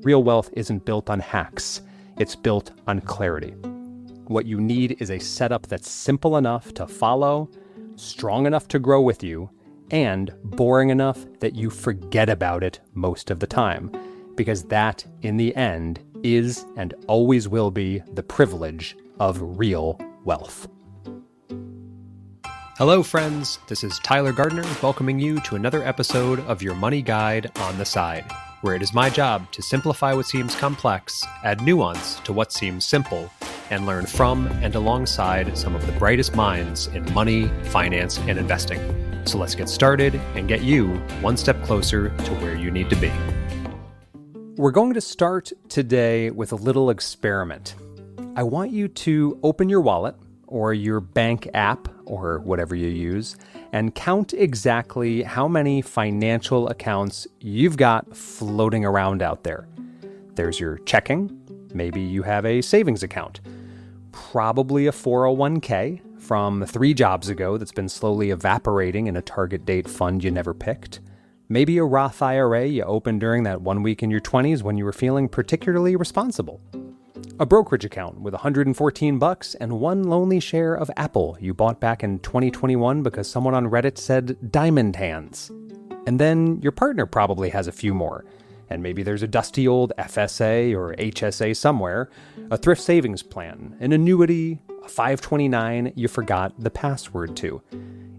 Real wealth isn't built on hacks. It's built on clarity. What you need is a setup that's simple enough to follow, strong enough to grow with you, and boring enough that you forget about it most of the time. Because that, in the end, is and always will be the privilege of real wealth. Hello, friends. This is Tyler Gardner welcoming you to another episode of your Money Guide on the Side, where it is my job to simplify what seems complex, add nuance to what seems simple, and learn from and alongside some of the brightest minds in money, finance, and investing. So let's get started and get you one step closer to where you need to be. We're going to start today with a little experiment. I want you to open your wallet or your bank app or whatever you use and count exactly how many financial accounts you've got floating around out there. There's your checking. Maybe you have a savings account. Probably a 401k from 3 jobs ago that's been slowly evaporating in a target date fund you never picked. Maybe a Roth IRA you opened during that 1 week in your 20s when you were feeling particularly responsible. A brokerage account with $114 and 1 lonely share of Apple you bought back in 2021 because someone on Reddit said diamond hands. And then your partner probably has a few more. And maybe there's a dusty old FSA or HSA somewhere, a thrift savings plan, an annuity, a 529 you forgot the password to.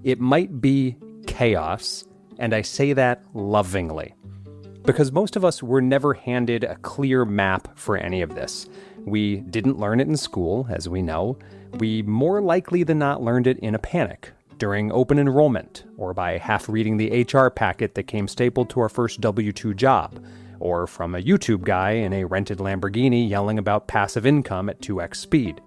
It might be chaos, and I say that lovingly. Because most of us were never handed a clear map for any of this. We didn't learn it in school, as we know. We more likely than not learned it in a panic, during open enrollment, or by half reading the HR packet that came stapled to our first W-2 job, or from a YouTube guy in a rented Lamborghini yelling about passive income at 2x speed.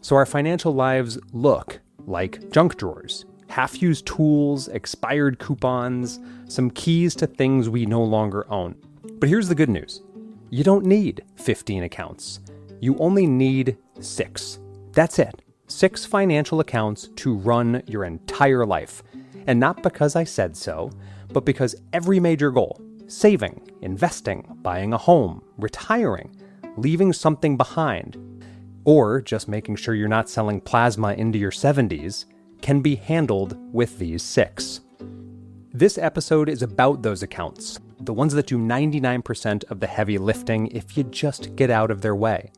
So our financial lives look like junk drawers, half-used tools, expired coupons, some keys to things we no longer own. But here's the good news. You don't need 15 accounts. You only need 6. That's it. 6 financial accounts to run your entire life. And not because I said so, but because every major goal, saving, investing, buying a home, retiring, leaving something behind, or just making sure you're not selling plasma into your 70s, can be handled with these 6. This episode is about those accounts, the ones that do 99% of the heavy lifting if you just get out of their way.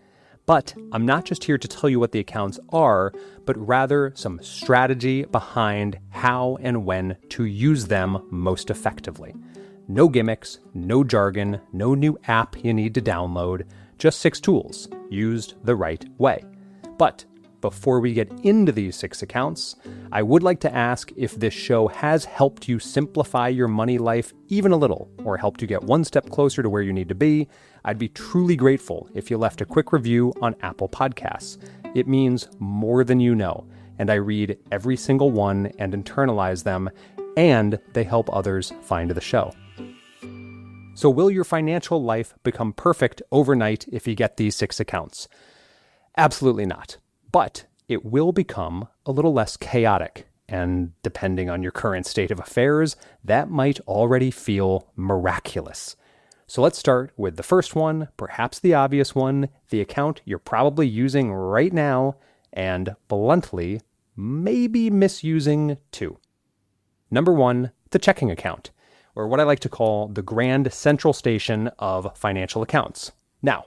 But I'm not just here to tell you what the accounts are, but rather some strategy behind how and when to use them most effectively. No gimmicks, no jargon, no new app you need to download, just 6 tools used the right way. But before we get into these 6 accounts, I would like to ask if this show has helped you simplify your money life even a little, or helped you get one step closer to where you need to be. I'd be truly grateful if you left a quick review on Apple Podcasts. It means more than you know, and I read every single one and internalize them, and they help others find the show. So will your financial life become perfect overnight if you get these 6 accounts? Absolutely not. But it will become a little less chaotic, and depending on your current state of affairs, that might already feel miraculous. So let's start with the first one, perhaps the obvious one, the account you're probably using right now, and bluntly, maybe misusing too. Number 1, the checking account, or what I like to call the grand central station of financial accounts. Now,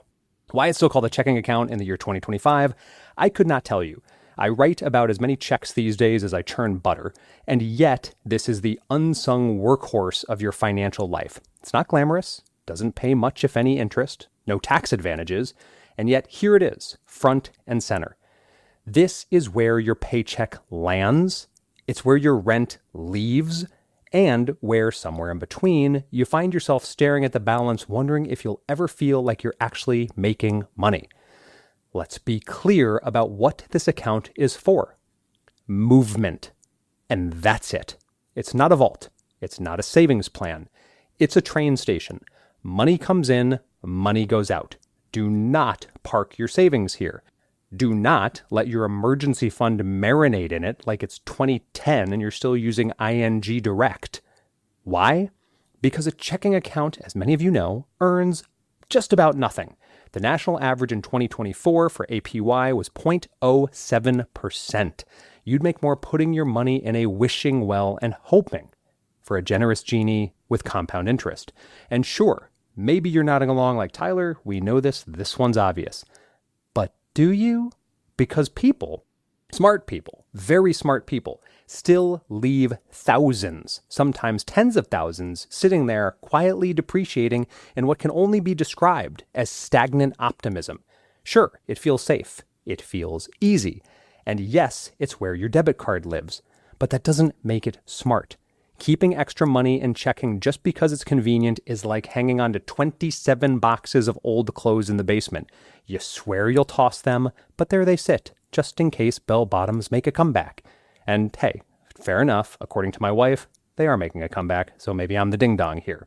why it's still called a checking account in the year 2025, I could not tell you. I write about as many checks these days as I churn butter, and yet this is the unsung workhorse of your financial life. It's not glamorous, doesn't pay much if any interest, no tax advantages, and yet here it is, front and center. This is where your paycheck lands, it's where your rent leaves, and where, somewhere in between, you find yourself staring at the balance wondering if you'll ever feel like you're actually making money. Let's be clear about what this account is for. Movement. And that's it. It's not a vault. It's not a savings plan. It's a train station. Money comes in, money goes out. Do not park your savings here. Do not let your emergency fund marinate in it like it's 2010 and you're still using ING Direct. Why? Because a checking account, as many of you know, earns just about nothing. The national average in 2024 for APY was 0.07%. You'd make more putting your money in a wishing well and hoping for a generous genie with compound interest. And sure, maybe you're nodding along like Tyler, we know this one's obvious. But do you? Because people, smart people, very smart people, still leave thousands, sometimes tens of thousands, sitting there quietly depreciating in what can only be described as stagnant optimism. Sure, it feels safe. It feels easy. And yes, it's where your debit card lives. But that doesn't make it smart. Keeping extra money and checking just because it's convenient is like hanging on to 27 boxes of old clothes in the basement. You swear you'll toss them, but there they sit, just in case bell bottoms make a comeback. And hey, fair enough, according to my wife, they are making a comeback, so maybe I'm the ding-dong here.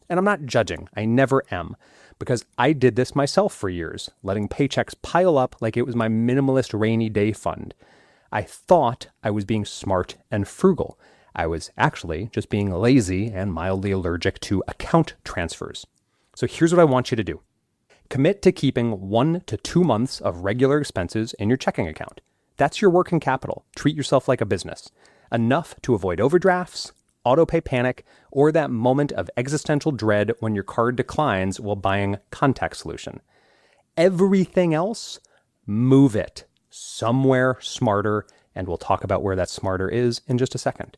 And I'm not judging, I never am, because I did this myself for years, letting paychecks pile up like it was my minimalist rainy day fund. I thought I was being smart and frugal. I was actually just being lazy and mildly allergic to account transfers. So here's what I want you to do. Commit to keeping 1 to 2 months of regular expenses in your checking account. That's your working capital. Treat yourself like a business. Enough to avoid overdrafts, auto-pay panic, or that moment of existential dread when your card declines while buying contact solution. Everything else, move it somewhere smarter, and we'll talk about where that smarter is in just a second.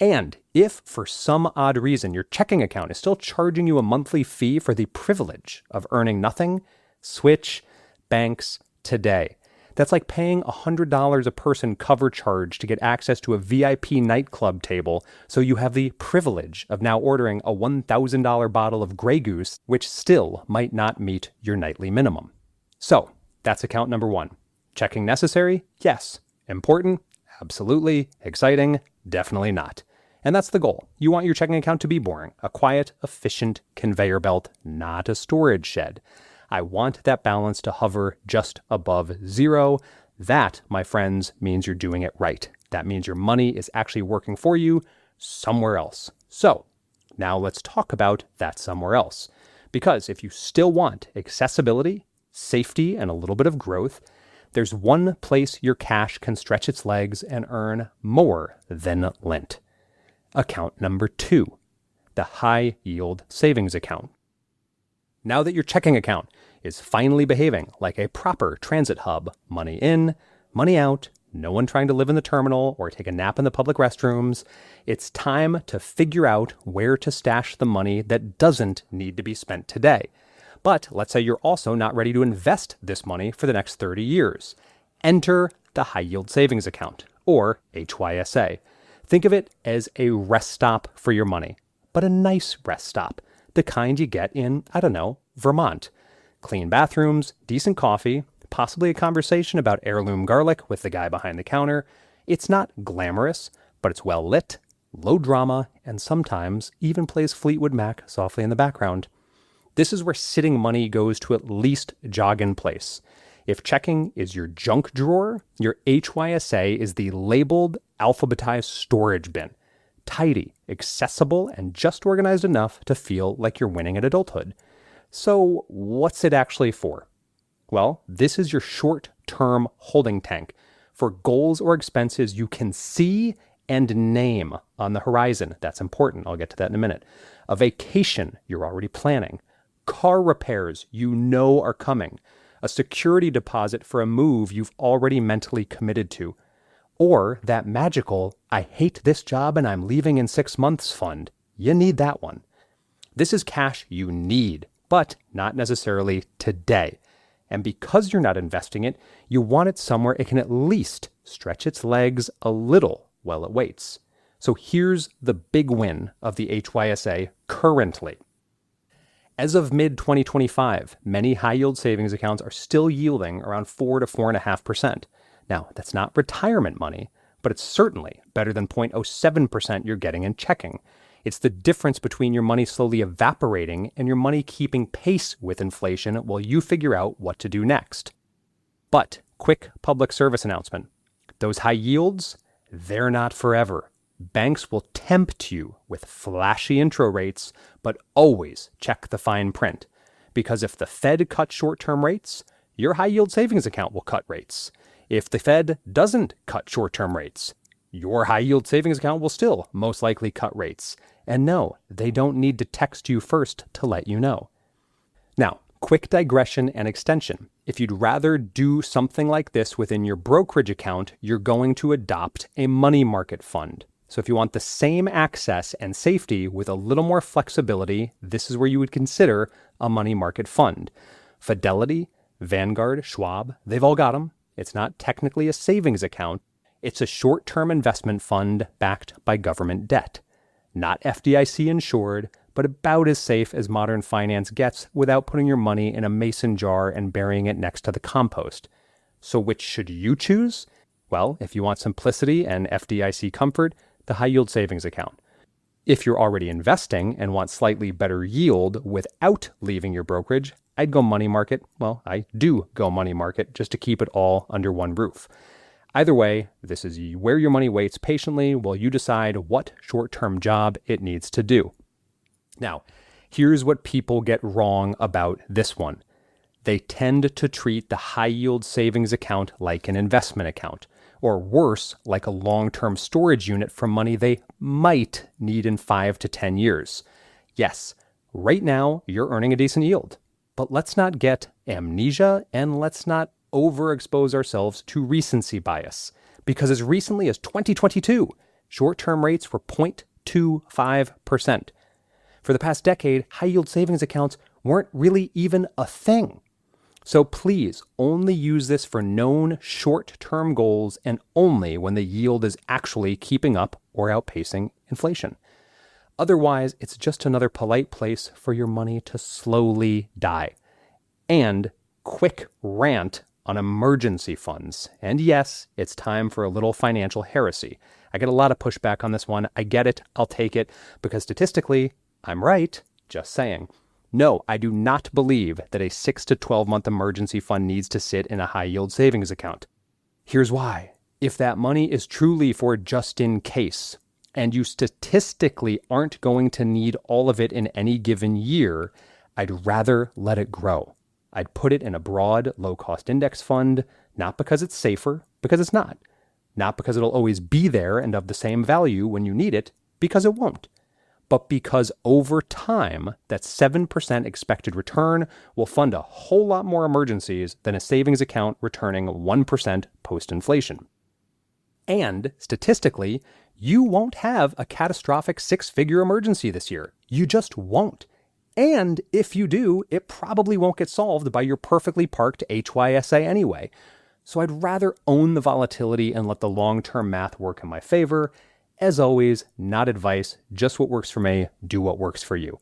And if for some odd reason your checking account is still charging you a monthly fee for the privilege of earning nothing, switch banks today. That's like paying $100 a person cover charge to get access to a VIP nightclub table so you have the privilege of now ordering a $1,000 bottle of Grey Goose, which still might not meet your nightly minimum. So that's account number 1. Checking necessary? Yes. Important? Absolutely. Exciting? Definitely not. And that's the goal. You want your checking account to be boring, a quiet, efficient conveyor belt, not a storage shed. I want that balance to hover just above 0. That, my friends, means you're doing it right. That means your money is actually working for you somewhere else. So now let's talk about that somewhere else. Because if you still want accessibility, safety, and a little bit of growth, there's one place your cash can stretch its legs and earn more than lint. Account number 2, the high yield savings account. Now that your checking account is finally behaving like a proper transit hub, money in, money out, no one trying to live in the terminal or take a nap in the public restrooms, it's time to figure out where to stash the money that doesn't need to be spent today. But let's say you're also not ready to invest this money for the next 30 years. Enter the high yield savings account, or HYSA. Think of it as a rest stop for your money, but a nice rest stop, the kind you get in, Vermont. Clean bathrooms, decent coffee, possibly a conversation about heirloom garlic with the guy behind the counter. It's not glamorous, but it's well lit, low drama, and sometimes even plays Fleetwood Mac softly in the background. This is where sitting money goes to at least jog in place. If checking is your junk drawer, your HYSA is the labeled, alphabetized storage bin. Tidy, accessible, and just organized enough to feel like you're winning at adulthood. So what's it actually for? Well, this is your short-term holding tank for goals or expenses you can see and name on the horizon. That's important. I'll get to that in a minute. A vacation you're already planning. Car repairs you know are coming. A security deposit for a move you've already mentally committed to. Or that magical, I hate this job and I'm leaving in 6 months fund. You need that one. This is cash you need, but not necessarily today. And because you're not investing it, you want it somewhere it can at least stretch its legs a little while it waits. So here's the big win of the HYSA currently. As of mid-2025, many high-yield savings accounts are still yielding around 4 to 4.5%. Now, that's not retirement money, but it's certainly better than 0.07% you're getting in checking. It's the difference between your money slowly evaporating and your money keeping pace with inflation while you figure out what to do next. But, quick public service announcement. Those high yields, they're not forever. Banks will tempt you with flashy intro rates, but always check the fine print. Because if the Fed cuts short-term rates, your high-yield savings account will cut rates. If the Fed doesn't cut short-term rates, your high-yield savings account will still most likely cut rates. And no, they don't need to text you first to let you know. Now, quick digression and extension. If you'd rather do something like this within your brokerage account, you're going to adopt a money market fund. So if you want the same access and safety with a little more flexibility, this is where you would consider a money market fund. Fidelity, Vanguard, Schwab, they've all got them. It's not technically a savings account. It's a short-term investment fund backed by government debt. Not FDIC insured, but about as safe as modern finance gets without putting your money in a mason jar and burying it next to the compost. So which should you choose? Well, if you want simplicity and FDIC comfort, the high-yield savings account. If you're already investing and want slightly better yield without leaving your brokerage, I'd go money market. Well, I do go money market just to keep it all under one roof. Either way, this is where your money waits patiently while you decide what short-term job it needs to do. Now, here's what people get wrong about this one. They tend to treat the high-yield savings account like an investment account, or worse, like a long-term storage unit for money they might need in 5 to 10 years. Yes, right now you're earning a decent yield, but let's not get amnesia and let's not overexpose ourselves to recency bias, because as recently as 2022, short-term rates were 0.25%. For the past decade, high-yield savings accounts weren't really even a thing. So please only use this for known short-term goals and only when the yield is actually keeping up or outpacing inflation. Otherwise, it's just another polite place for your money to slowly die. And quick rant on emergency funds. And yes, it's time for a little financial heresy. I get a lot of pushback on this one. I get it. I'll take it because statistically, I'm right. Just saying. No, I do not believe that a 6 to 12 month emergency fund needs to sit in a high yield savings account. Here's why. If that money is truly for just in case, and you statistically aren't going to need all of it in any given year, I'd rather let it grow. I'd put it in a broad, low-cost index fund, not because it's safer, because it's not. Not because it'll always be there and of the same value when you need it, because it won't. But because over time, that 7% expected return will fund a whole lot more emergencies than a savings account returning 1% post-inflation. And statistically, you won't have a catastrophic 6-figure emergency this year. You just won't. And if you do, it probably won't get solved by your perfectly parked HYSA anyway. So I'd rather own the volatility and let the long-term math work in my favor. As always, not advice, just what works for me, do what works for you.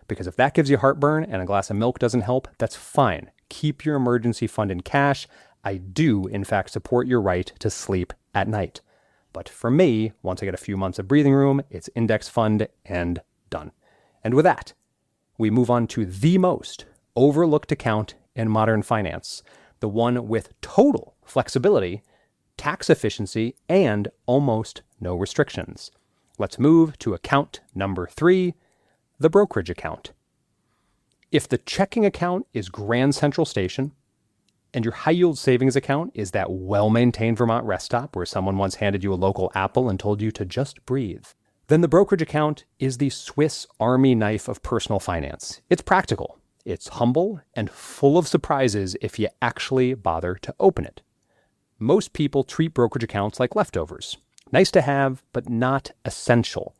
Because if that gives you heartburn and a glass of milk doesn't help, that's fine. Keep your emergency fund in cash. I do, in fact, support your right to sleep at night. But for me, once I get a few months of breathing room, it's index fund and done. And with that, we move on to the most overlooked account in modern finance, the one with total flexibility, tax efficiency, and almost no restrictions. Let's move to account number 3, the brokerage account. If the checking account is Grand Central Station, and your high-yield savings account is that well-maintained Vermont rest stop where someone once handed you a local apple and told you to just breathe, then the brokerage account is the Swiss Army knife of personal finance. It's practical, it's humble, and full of surprises if you actually bother to open it. Most people treat brokerage accounts like leftovers. Nice to have, but not essential.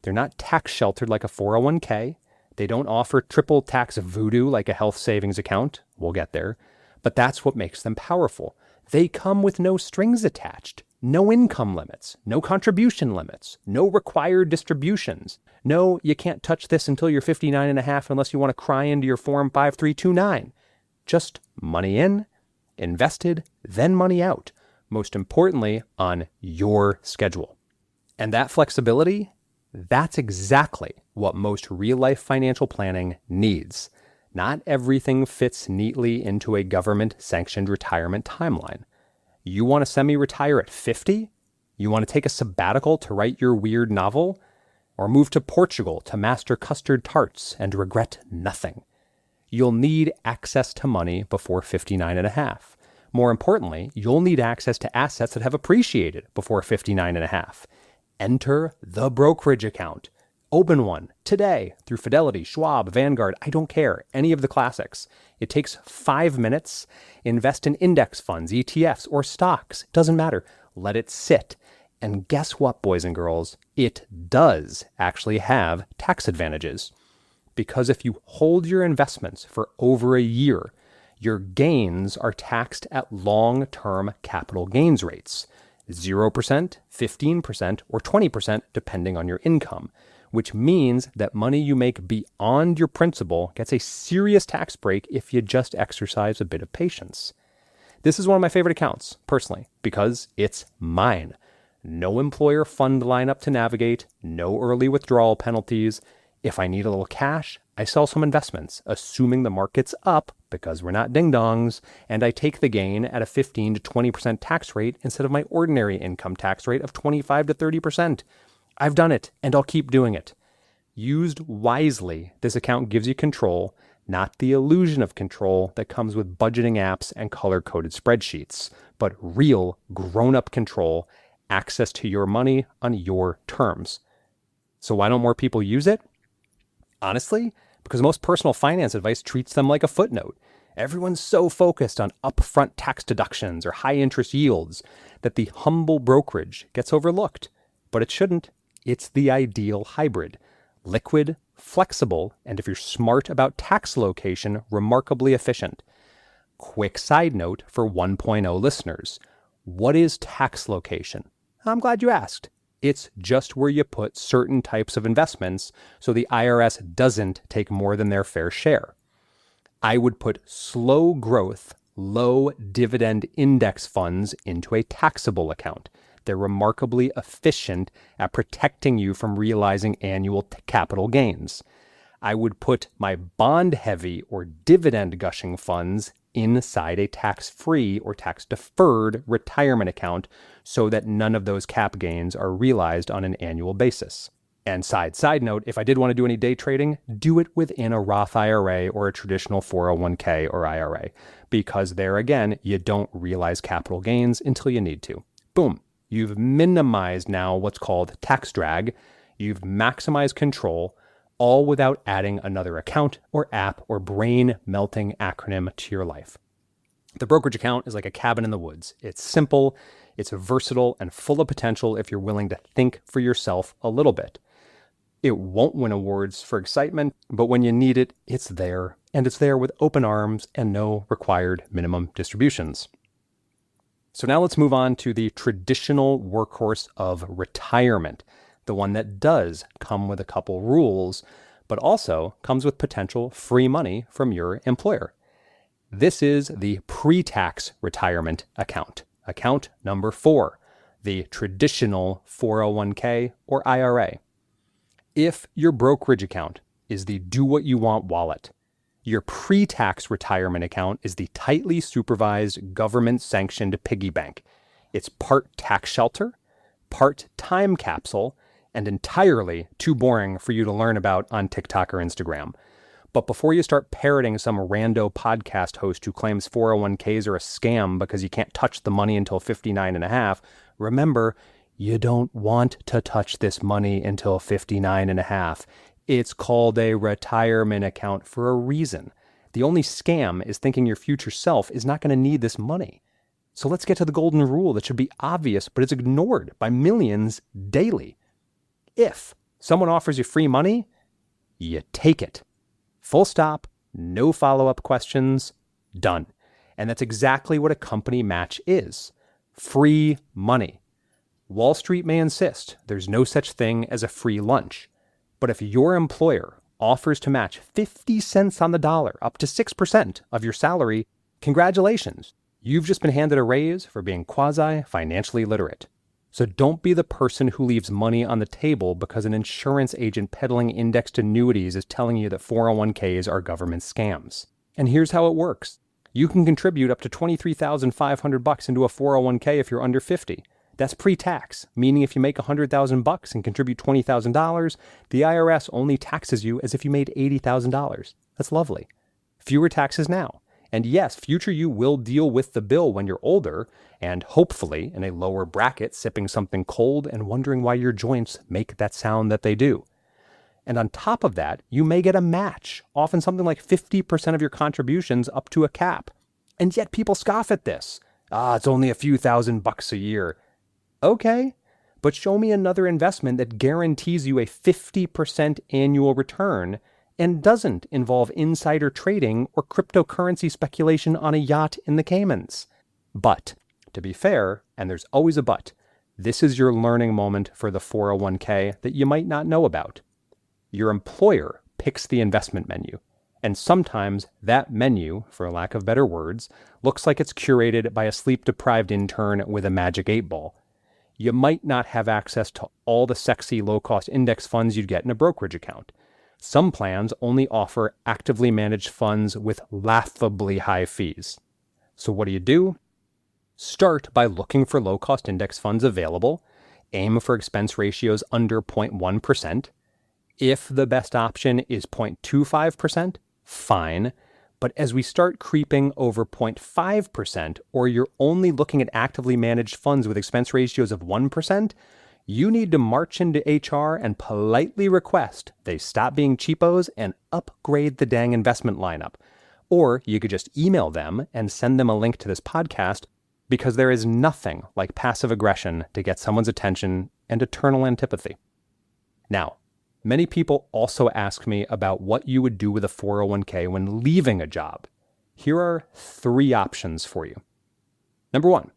They're not tax sheltered like a 401k. They don't offer triple tax voodoo like a health savings account. We'll get there. But that's what makes them powerful. They come with no strings attached, no income limits, no contribution limits, no required distributions. No, you can't touch this until you're 59 and a half unless you want to cry into your Form 5329. Just money in, invested, then money out. Most importantly, on your schedule. And that flexibility, that's exactly what most real-life financial planning needs. Not everything fits neatly into a government-sanctioned retirement timeline. You want to semi-retire at 50? You want to take a sabbatical to write your weird novel? Or move to Portugal to master custard tarts and regret nothing? you'll need access to money before 59 and a half. More importantly, you'll need access to assets that have appreciated before 59 and a half. Enter the brokerage account. Open one today through Fidelity, Schwab, Vanguard, I don't care, any of the classics. It takes 5 minutes. Invest in index funds, ETFs, or stocks. Doesn't matter. Let it sit. And guess what, boys and girls? It does actually have tax advantages. Because if you hold your investments for over a year, your gains are taxed at long-term capital gains rates, 0%, 15%, or 20% depending on your income, which means that money you make beyond your principal gets a serious tax break if you just exercise a bit of patience. This is one of my favorite accounts, personally, because it's mine. No employer fund lineup to navigate, no early withdrawal penalties. If I need a little cash, I sell some investments, assuming the market's up because we're not ding-dongs, and I take the gain at a 15 to 20% tax rate instead of my ordinary income tax rate of 25 to 30%. I've done it, and I'll keep doing it. Used wisely, this account gives you control, not the illusion of control that comes with budgeting apps and color-coded spreadsheets, but real grown-up control, access to your money on your terms. So why don't more people use it? Honestly, because most personal finance advice treats them like a footnote. Everyone's so focused on upfront tax deductions or high interest yields that the humble brokerage gets overlooked. But it shouldn't. It's the ideal hybrid. Liquid, flexible, and if you're smart about tax location, remarkably efficient. Quick side note for 1.0 listeners. What is tax location? I'm glad you asked. It's just where you put certain types of investments so the IRS doesn't take more than their fair share. I would put slow growth, low dividend index funds into a taxable account. They're remarkably efficient at protecting you from realizing annual capital gains. I would put my bond-heavy or dividend-gushing funds inside a tax-free or tax-deferred retirement account so that none of those cap gains are realized on an annual basis. And side note, if I did want to do any day trading, do it within a Roth IRA or a traditional 401k or IRA, because there again, you don't realize capital gains until you need to. Boom. You've minimized now what's called tax drag. You've maximized control, all without adding another account or app or brain-melting acronym to your life. The brokerage account is like a cabin in the woods. It's simple, it's versatile, and full of potential if you're willing to think for yourself a little bit. It won't win awards for excitement, but when you need it, it's there, and it's there with open arms and no required minimum distributions. So now let's move on to the traditional workhorse of retirement, the one that does come with a couple rules, but also comes with potential free money from your employer. This is the pre-tax retirement account, account number 4, the traditional 401k or IRA. If your brokerage account is the do-what-you-want wallet, your pre-tax retirement account is the tightly supervised, government-sanctioned piggy bank. It's part tax shelter, part time capsule, and entirely too boring for you to learn about on TikTok or Instagram. But before you start parroting some rando podcast host who claims 401ks are a scam because you can't touch the money until 59 and a half, remember, you don't want to touch this money until 59 and a half. It's called a retirement account for a reason. The only scam is thinking your future self is not going to need this money. So let's get to the golden rule that should be obvious, but it's ignored by millions daily. If someone offers you free money, you take it. Full stop, no follow-up questions, done. And that's exactly what a company match is. Free money. Wall Street may insist there's no such thing as a free lunch. But if your employer offers to match 50 cents on the dollar up to 6% of your salary, congratulations. You've just been handed a raise for being quasi-financially literate. So don't be the person who leaves money on the table because an insurance agent peddling indexed annuities is telling you that 401ks are government scams. And here's how it works. You can contribute up to $23,500 into a 401k if you're under 50. That's pre-tax, meaning if you make $100,000 and contribute $20,000, the IRS only taxes you as if you made $80,000. That's lovely. fewer taxes now. And yes, future you will deal with the bill when you're older and hopefully in a lower bracket, sipping something cold and wondering why your joints make that sound that they do. And on top of that, you may get a match, often something like 50% of your contributions up to a cap. And yet people scoff at this. It's only a few $1,000s a year. Okay, but show me another investment that guarantees you a 50% annual return and doesn't involve insider trading or cryptocurrency speculation on a yacht in the Caymans. But, to be fair, and there's always a but, this is your learning moment for the 401k that you might not know about. Your employer picks the investment menu, and sometimes that menu, for lack of better words, looks like it's curated by a sleep-deprived intern with a magic 8-ball. You might not have access to all the sexy low-cost index funds you'd get in a brokerage account. Some plans only offer actively managed funds with laughably high fees. So what do? Start by looking for low-cost index funds available. Aim for expense ratios under 0.1%. If the best option is 0.25%, fine. But as we start creeping over 0.5%, or you're only looking at actively managed funds with expense ratios of 1%, you need to march into HR and politely request they stop being cheapos and upgrade the dang investment lineup. Or you could just email them and send them a link to this podcast, because there is nothing like passive aggression to get someone's attention and eternal antipathy. Now, many people also ask me about what you would do with a 401k when leaving a job. Here are 3 options for you. Number 1,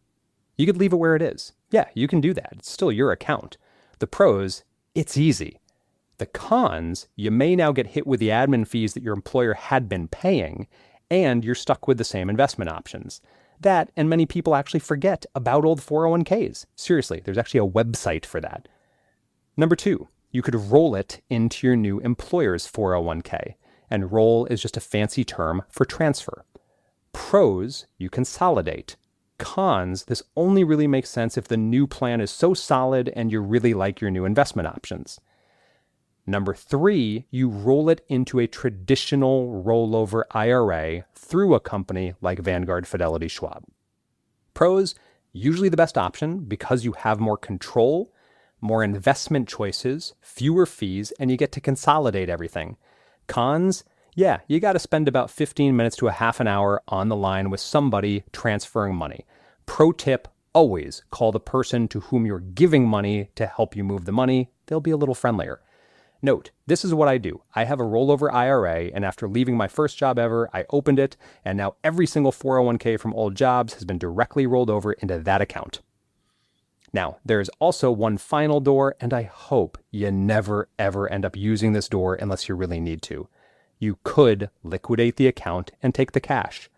you could leave it where it is. Yeah, you can do that. It's still your account. The pros, it's easy. The cons, you may now get hit with the admin fees that your employer had been paying, and you're stuck with the same investment options. That, and many people actually forget about old 401ks. Seriously, there's actually a website for that. Number 2, you could roll it into your new employer's 401k, and roll is just a fancy term for transfer. Pros, you consolidate. Cons, this only really makes sense if the new plan is so solid and you really like your new investment options. Number 3, you roll it into a traditional rollover IRA through a company like Vanguard, Fidelity, Schwab. Pros, usually the best option because you have more control, more investment choices, fewer fees, and you get to consolidate everything. Cons, yeah, you got to spend about 15 minutes to a half an hour on the line with somebody transferring money. Pro tip, always call the person to whom you're giving money to help you move the money. They'll be a little friendlier. Note, this is what I do. I have a rollover IRA, and after leaving my first job ever, I opened it, and now every single 401k from old jobs has been directly rolled over into that account. Now, there's also one final door, and I hope you never ever end up using this door unless you really need to. You could liquidate the account and take the cash,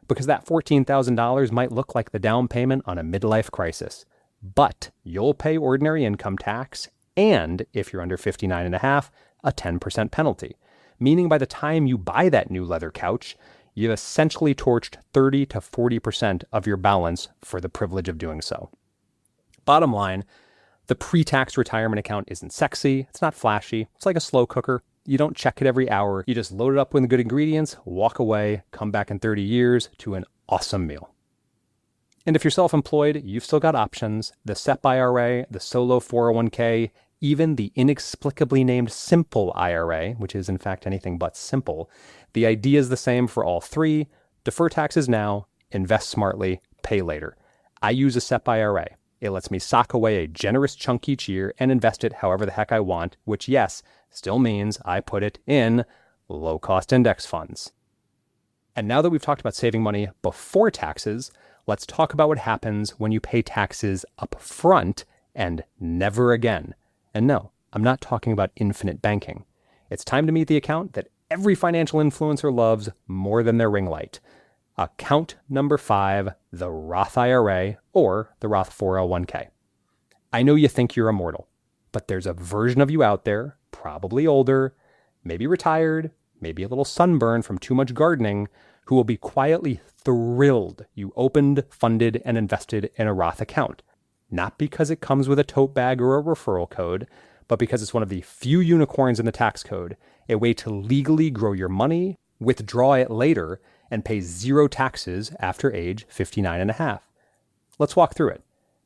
because that $14,000 might look like the down payment on a midlife crisis. But you'll pay ordinary income tax, and if you're under 59 and a half, a 10% penalty, meaning by the time you buy that new leather couch, you've essentially torched 30 to 40% of your balance for the privilege of doing so. Bottom line, the pre-tax retirement account isn't sexy, it's not flashy, it's like a slow cooker. You don't check it every hour, you just load it up with good ingredients, walk away, come back in 30 years to an awesome meal. And if you're self-employed, you've still got options. The SEP IRA, the solo 401k, even the inexplicably named simple IRA, which is in fact anything but simple. The idea is the same for all 3. Defer taxes now, invest smartly, pay later. I use a SEP IRA. It lets me sock away a generous chunk each year and invest it however the heck I want, which yes, still means I put it in low-cost index funds. And now that we've talked about saving money before taxes, let's talk about what happens when you pay taxes up front and never again. And no, I'm not talking about infinite banking. It's time to meet the account that every financial influencer loves more than their ring light. Account number 5, the Roth IRA or the Roth 401k. I know you think you're immortal, but there's a version of you out there, probably older, maybe retired, maybe a little sunburned from too much gardening, who will be quietly thrilled you opened, funded, and invested in a Roth account. Not because it comes with a tote bag or a referral code, but because it's one of the few unicorns in the tax code, a way to legally grow your money withdraw it later, and pay zero taxes after age 59 and a half. Let's walk through it.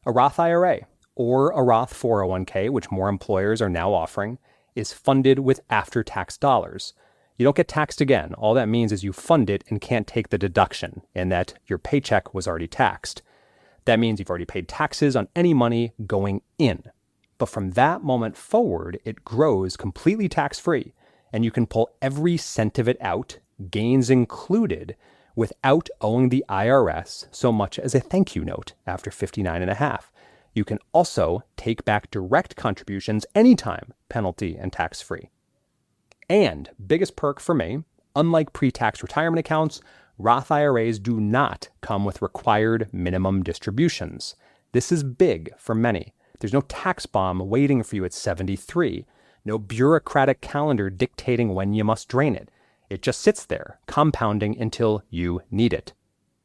A Roth IRA or a Roth 401k, which more employers are now offering, is funded with after-tax dollars. You don't get taxed again. All that means is you fund it and can't take the deduction, and that your paycheck was already taxed. That means you've already paid taxes on any money going in. But from that moment forward, it grows completely tax-free, and you can pull every cent of it out, gains included, without owing the IRS so much as a thank you note after 59 and a half. You can also take back direct contributions anytime, penalty and tax-free. And biggest perk for me, unlike pre-tax retirement accounts, Roth IRAs do not come with required minimum distributions. This is big for many. There's no tax bomb waiting for you at 73, no bureaucratic calendar dictating when you must drain it. It just sits there, compounding until you need it.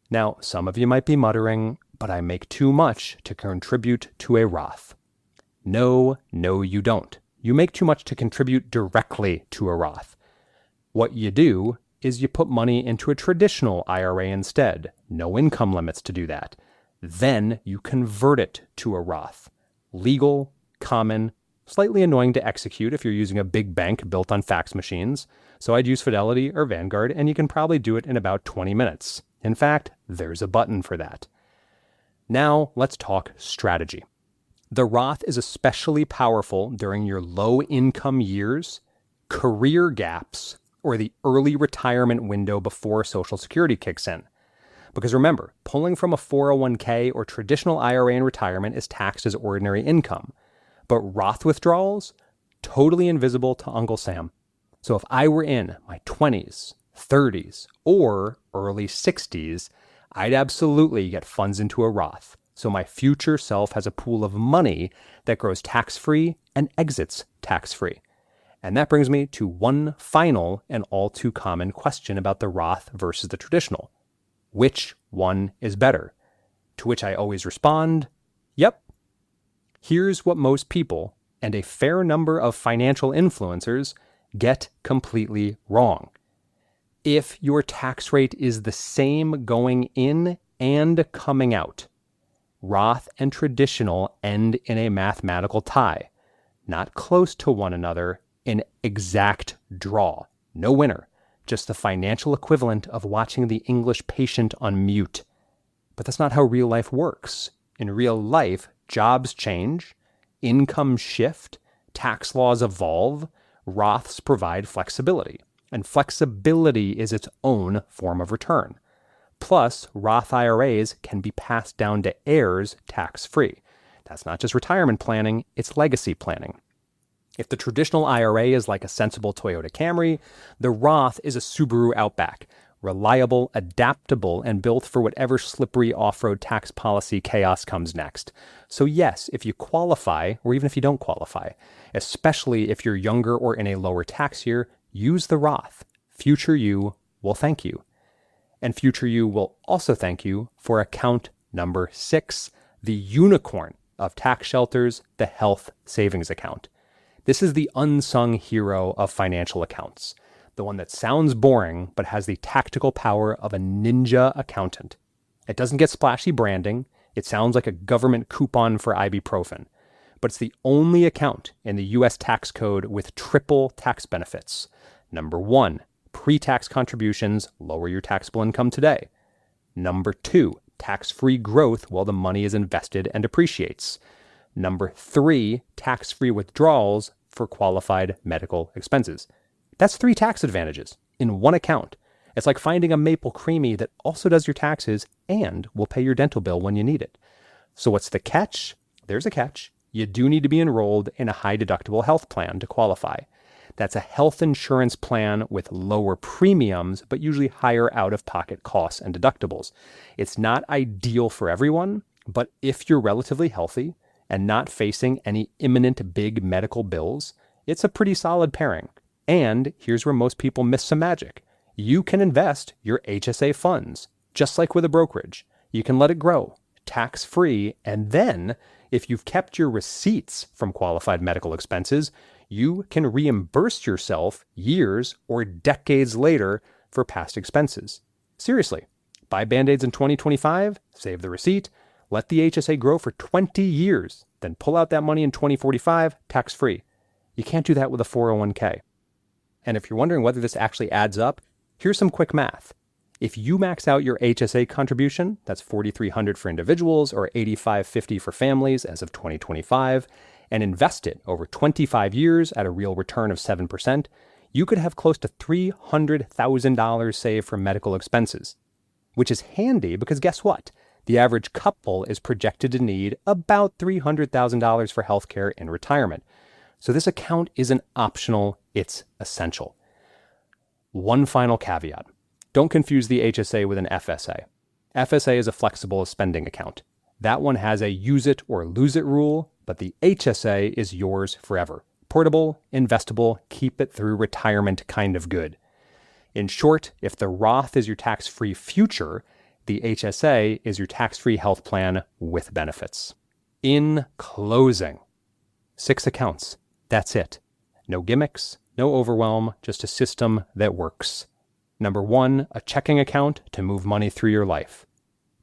Now, some of you might be muttering, but I make too much to contribute to a Roth. No, you don't. You make too much to contribute directly to a Roth. What you do is you put money into a traditional IRA instead. No income limits to do that. Then you convert it to a Roth. Legal, common, slightly annoying to execute if you're using a big bank built on fax machines. So I'd use Fidelity or Vanguard, and you can probably do it in about 20 minutes. In fact, there's a button for that. Now let's talk strategy. The Roth is especially powerful during your low-income years, career gaps, or the early retirement window before Social Security kicks in. Because remember, pulling from a 401k or traditional IRA in retirement is taxed as ordinary income. But Roth withdrawals, totally invisible to Uncle Sam. So if I were in my 20s, 30s, or early 60s, I'd absolutely get funds into a Roth. So my future self has a pool of money that grows tax-free and exits tax-free. And that brings me to one final and all too common question about the Roth versus the traditional. Which one is better? To which I always respond, yep. Here's what most people, and a fair number of financial influencers, get completely wrong. If your tax rate is the same going in and coming out, Roth and traditional end in a mathematical tie, not close to one another, an exact draw. No winner, just the financial equivalent of watching the English patient on mute. But that's not how real life works. In real life, jobs change, incomes shift, tax laws evolve, Roths provide flexibility, and flexibility is its own form of return. Plus, Roth IRAs can be passed down to heirs tax-free. That's not just retirement planning, it's legacy planning. If the traditional IRA is like a sensible Toyota Camry, the Roth is a Subaru Outback, reliable, adaptable, and built for whatever slippery off-road tax policy chaos comes next. So yes, if you qualify, or even if you don't qualify, especially if you're younger or in a lower tax year, use the Roth. Future you will thank you. And future you will also thank you for account number 6, the unicorn of tax shelters, the health savings account. This is the unsung hero of financial accounts, the one that sounds boring but has the tactical power of a ninja accountant. It doesn't get splashy branding. It sounds like a government coupon for ibuprofen, but it's the only account in the U.S. tax code with triple tax benefits. Number 1, pre-tax contributions lower your taxable income today. Number 2, tax-free growth while the money is invested and appreciates. Number 3, tax-free withdrawals for qualified medical expenses. That's 3 tax advantages in one account. It's like finding a Maple Creamy that also does your taxes and will pay your dental bill when you need it. So what's the catch? There's a catch. You do need to be enrolled in a high deductible health plan to qualify. That's a health insurance plan with lower premiums, but usually higher out-of-pocket costs and deductibles. It's not ideal for everyone, but if you're relatively healthy and not facing any imminent big medical bills, it's a pretty solid pairing. And here's where most people miss some magic. You can invest your HSA funds, just like with a brokerage. You can let it grow, tax-free, and then, if you've kept your receipts from qualified medical expenses, you can reimburse yourself years or decades later for past expenses. Seriously, buy Band-Aids in 2025, save the receipt, let the HSA grow for 20 years, then pull out that money in 2045, tax-free. You can't do that with a 401k. And if you're wondering whether this actually adds up, here's some quick math. If you max out your HSA contribution, that's $4,300 for individuals or $8,550 for families as of 2025, and invest it over 25 years at a real return of 7%, you could have close to $300,000 saved for medical expenses. Which is handy because guess what? The average couple is projected to need about $300,000 for healthcare in retirement. So this account isn't optional, it's essential. One final caveat. Don't confuse the HSA with an FSA. FSA is a flexible spending account. That one has a use it or lose it rule, but the HSA is yours forever. Portable, investable, keep it through retirement kind of good. In short, if the Roth is your tax-free future, the HSA is your tax-free health plan with benefits. In closing, 6 accounts. That's it. No gimmicks, no overwhelm, just a system that works. Number 1, a checking account to move money through your life.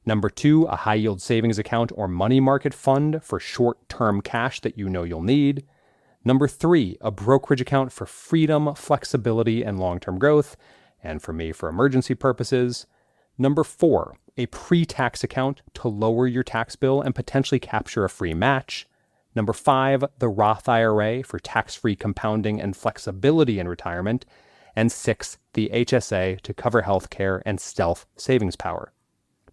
Number 2, a high-yield savings account or money market fund for short-term cash that you know you'll need. Number 3, a brokerage account for freedom, flexibility, and long-term growth, and for me, for emergency purposes. Number 4, a pre-tax account to lower your tax bill and potentially capture a free match. Number 5, the Roth IRA for tax-free compounding and flexibility in retirement. And 6, the HSA to cover healthcare and stealth savings power.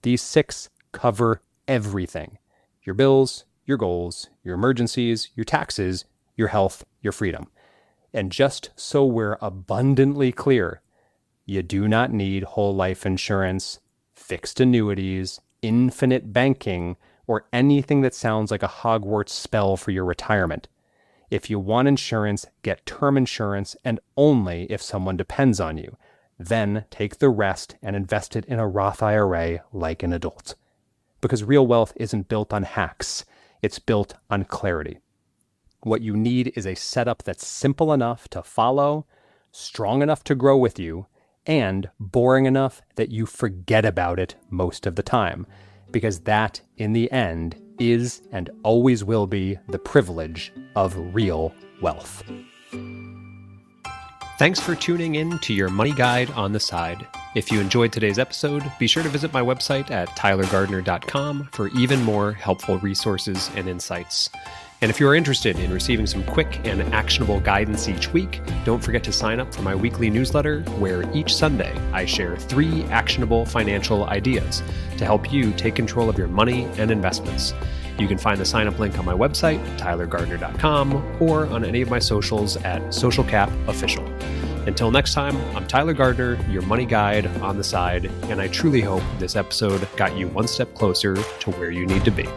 These 6 cover everything. Your bills, your goals, your emergencies, your taxes, your health, your freedom. And just so we're abundantly clear, you do not need whole life insurance, fixed annuities, infinite banking, or anything that sounds like a Hogwarts spell for your retirement. If you want insurance, get term insurance, and only if someone depends on you. Then take the rest and invest it in a Roth IRA like an adult. Because real wealth isn't built on hacks, it's built on clarity. What you need is a setup that's simple enough to follow, strong enough to grow with you, and boring enough that you forget about it most of the time. Because that, in the end, is and always will be the privilege of real wealth. Thanks for tuning in to your Money Guide on the Side. If you enjoyed today's episode, be sure to visit my website at tylergardner.com for even more helpful resources and insights. And if you are interested in receiving some quick and actionable guidance each week, don't forget to sign up for my weekly newsletter, where each Sunday I share 3 actionable financial ideas to help you take control of your money and investments. You can find the sign-up link on my website, tylergardner.com, or on any of my socials at socialcapofficial. Until next time, I'm Tyler Gardner, your money guide on the side, and I truly hope this episode got you one step closer to where you need to be.